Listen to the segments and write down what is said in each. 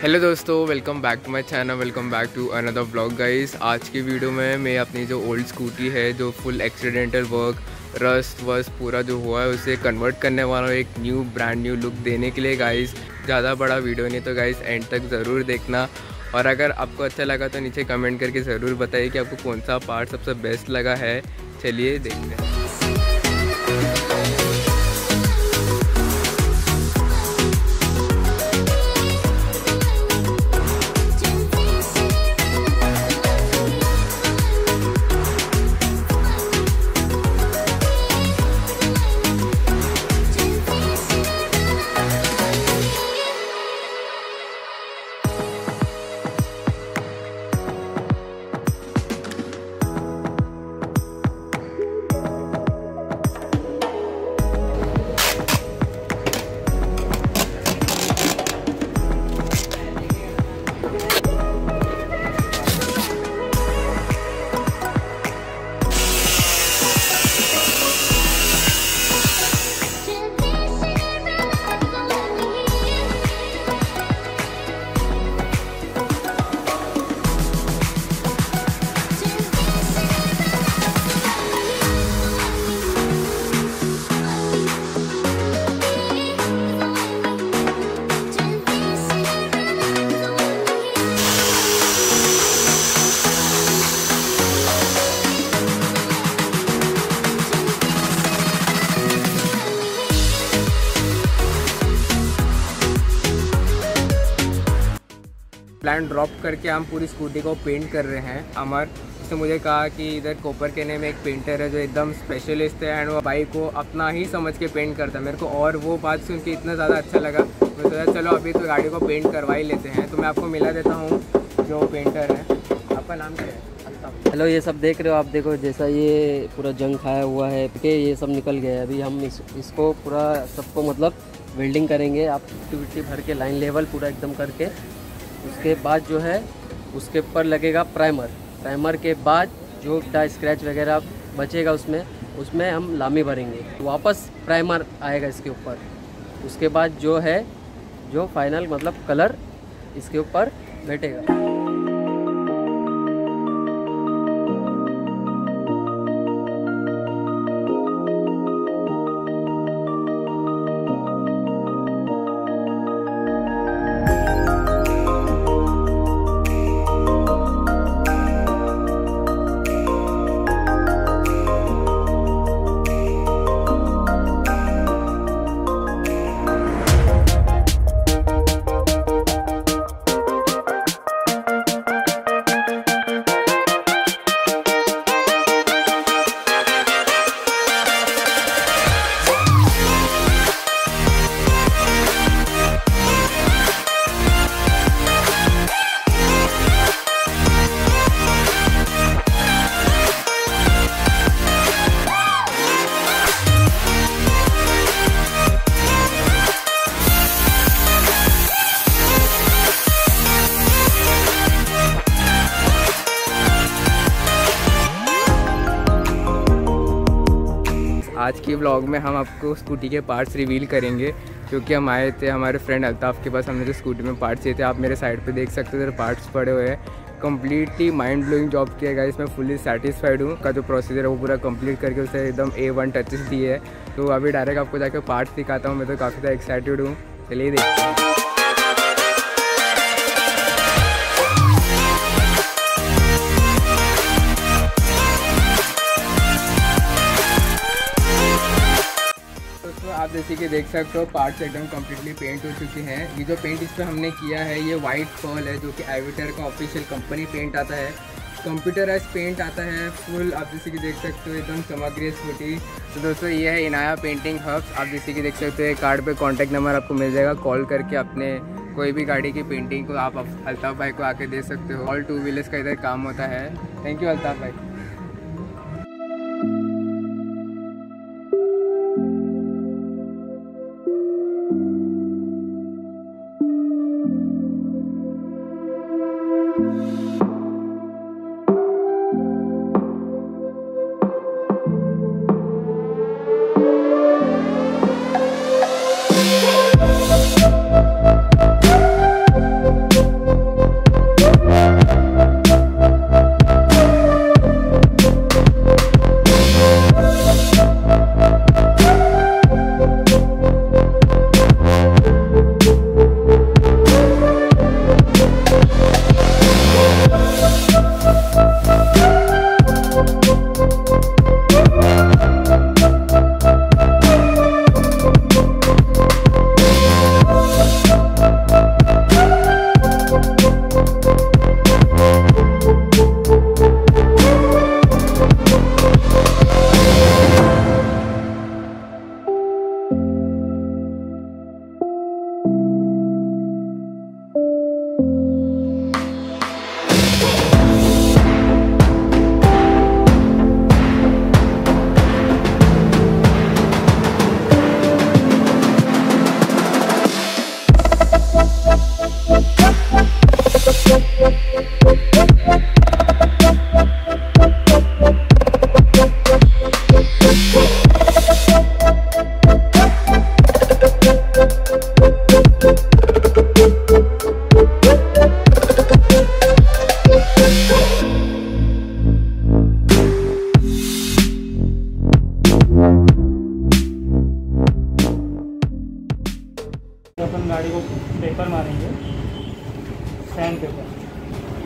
Hello दोस्तों, welcome back to my channel, welcome back to another vlog guys. आज की video में मैं अपनी जो ओल्ड स्कूटी है, जो फुल एक्सीडेंटल वर्क रस्ट वस्ट पूरा जो हुआ है उसे कन्वर्ट करने वाला हूँ एक न्यू ब्रांड न्यू लुक देने के लिए गाइस। ज़्यादा बड़ा वीडियो नहीं तो गाइस एंड तक ज़रूर देखना, और अगर आपको अच्छा लगा तो नीचे कमेंट करके ज़रूर बताइए कि आपको कौन सा पार्ट सबसे बेस्ट लगा है। चलिए देखते हैं। प्लान ड्रॉप करके हम पूरी स्कूटी को पेंट कर रहे हैं। अमर उसने मुझे कहा कि इधर कोपर केने में एक पेंटर है जो एकदम स्पेशलिस्ट है एंड वो बाइक को अपना ही समझ के पेंट करता है। मेरे को और वो बात सुन के इतना ज़्यादा अच्छा लगा, मैं सोचा चलो अभी तो गाड़ी को पेंट करवा ही लेते हैं। तो मैं आपको मिला देता हूँ जो पेंटर है। आपका नाम क्या है? अल्ताफ। हेलो, ये सब देख रहे हो आप, देखो जैसा ये पूरा जंग खाया हुआ है कि ये सब निकल गया है। अभी हम इसको पूरा सबको मतलब वेल्डिंग करेंगे, आप मिट्टी भर के लाइन लेवल पूरा एकदम करके। उसके बाद जो है उसके ऊपर लगेगा प्राइमर के बाद जो स्क्रैच वगैरह बचेगा उसमें हम लामी भरेंगे, वापस प्राइमर आएगा इसके ऊपर। उसके बाद जो है जो फाइनल मतलब कलर इसके ऊपर बैठेगा। आज की व्लॉग में हम आपको स्कूटी के पार्ट्स रिवील करेंगे, क्योंकि हम आए थे हमारे फ्रेंड अल्ताफ के पास। हमने जो स्कूटी में पार्ट्स चाहिए थे, आप मेरे साइड पे देख सकते हो पार्ट्स पड़े हुए हैं। कम्प्लीटली माइंड ब्लोइंग जॉब किया गया, इसमें फुली सेटिस्फाइड हूँ। का जो प्रोसीजर है वो पूरा कंप्लीट करके उसे एकदम A1 टचेस दिए है। तो अभी डायरेक्ट आपको जाकर पार्ट्स दिखाता हूँ। मैं तो काफ़ी ज़्यादा एक्साइटेड हूँ, चलिए देखते हैं। आप जैसे कि देख सकते हो पार्ट्स एकदम कम्प्लीटली पेंट हो चुके हैं। ये जो पेंट इस पर हमने किया है ये वाइट पर्ल है, जो कि एविएटर का ऑफिशियल कंपनी पेंट आता है। कंप्यूटराइज पेंट आता है फुल। आप जैसे कि देख सकते हो एकदम चमक रही है स्कूटी। तो दोस्तों ये है इन्या पेंटिंग हब्स। आप जैसे कि देख सकते हो कार्ड पे कॉन्टैक्ट नंबर आपको मिल जाएगा। कॉल करके अपने कोई भी गाड़ी की पेंटिंग को आप अल्ताफ भाई को आके दे सकते हो। ऑल टू व्हीलर्स का इधर काम होता है। थैंक यू अल्ताफ भाई।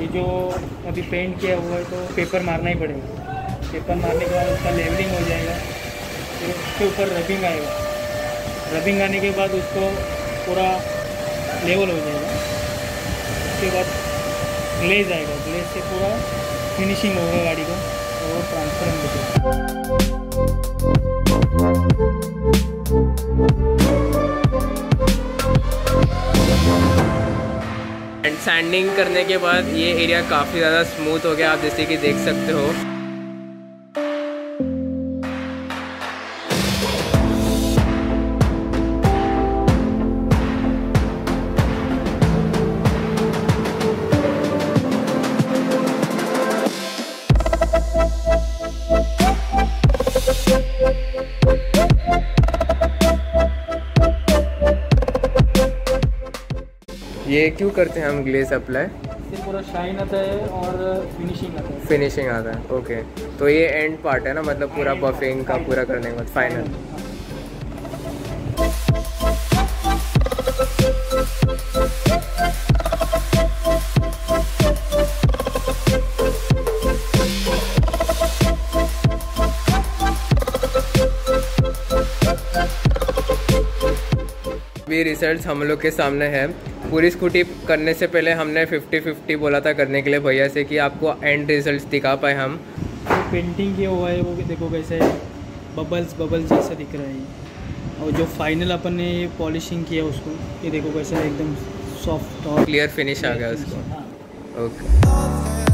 ये जो अभी पेंट किया हुआ है तो पेपर मारना ही पड़ेगा। पेपर मारने के बाद उसका लेवलिंग हो जाएगा, फिर उसके ऊपर रबिंग आएगा। रबिंग आने के बाद उसको पूरा लेवल हो जाएगा। उसके बाद ग्लेज आएगा, ग्लेज से पूरा फिनिशिंग होगा गाड़ी का और वो ट्रांसपेरेंट हो जाएगा। एंड सैंडिंग करने के बाद ये एरिया काफ़ी ज़्यादा स्मूथ हो गया, आप जैसे कि देख सकते हो। ये क्यों करते हैं हम ग्लेज अप्लाई? इससे पूरा शाइन आता है और फिनिशिंग आता है। फिनिशिंग आता है, ओके। तो ये एंड पार्ट है ना, मतलब पूरा बफिंग का पूरा करने के बाद फाइनल। अभी रिजल्ट्स हम लोग के सामने है। पूरी स्कूटी करने से पहले हमने 50-50 बोला था करने के लिए भैया से कि आपको एंड रिजल्ट्स दिखा पाए हम। जो पेंटिंग किया हुआ है वो देखो कैसे बबल्स जैसा दिख रहा है, और जो फाइनल अपन ने पॉलिशिंग किया उसको ये देखो कैसा एकदम सॉफ्ट और क्लियर फिनिश आ गया उसको। हाँ। Okay.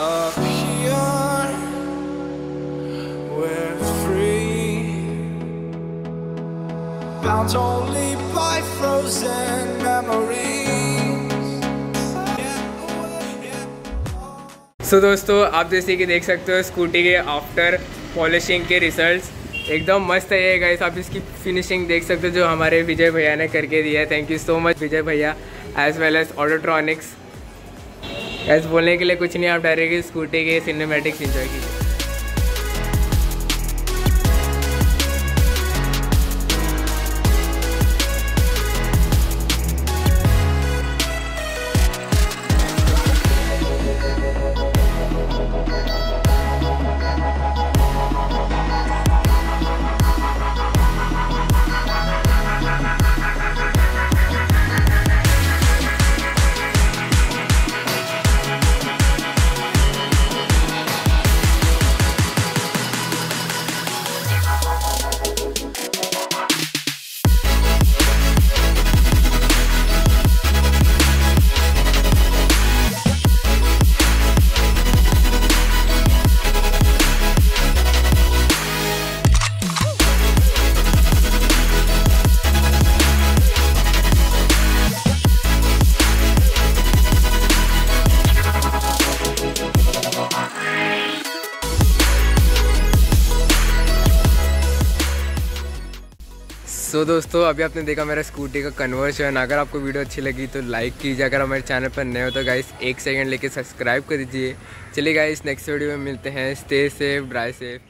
Up here, we're free, bound only by frozen memories. सो दोस्तों, आप जैसे कि देख सकते हो स्कूटी के आफ्टर पॉलिशिंग के रिजल्ट्स एकदम मस्त है ये गाइस। आप इसकी फिनिशिंग देख सकते हो जो हमारे विजय भैया ने करके दिया है। थैंक यू सो मच विजय भैया, एज वेल एज ऑटोट्रॉनिक्स। ऐसे बोलने के लिए कुछ नहीं, आप डायरेक्टली स्कूटी के सिनेमैटिक्स एंजॉय कीजिए। सो दोस्तों अभी आपने देखा मेरा स्कूटी का कन्वर्शन। अगर आपको वीडियो अच्छी लगी तो लाइक कीजिए, अगर हमारे चैनल पर नए हो तो गाइस 1 सेकंड लेके सब्सक्राइब कर दीजिए। चलिए गाइस नेक्स्ट वीडियो में मिलते हैं। Stay safe, drive safe.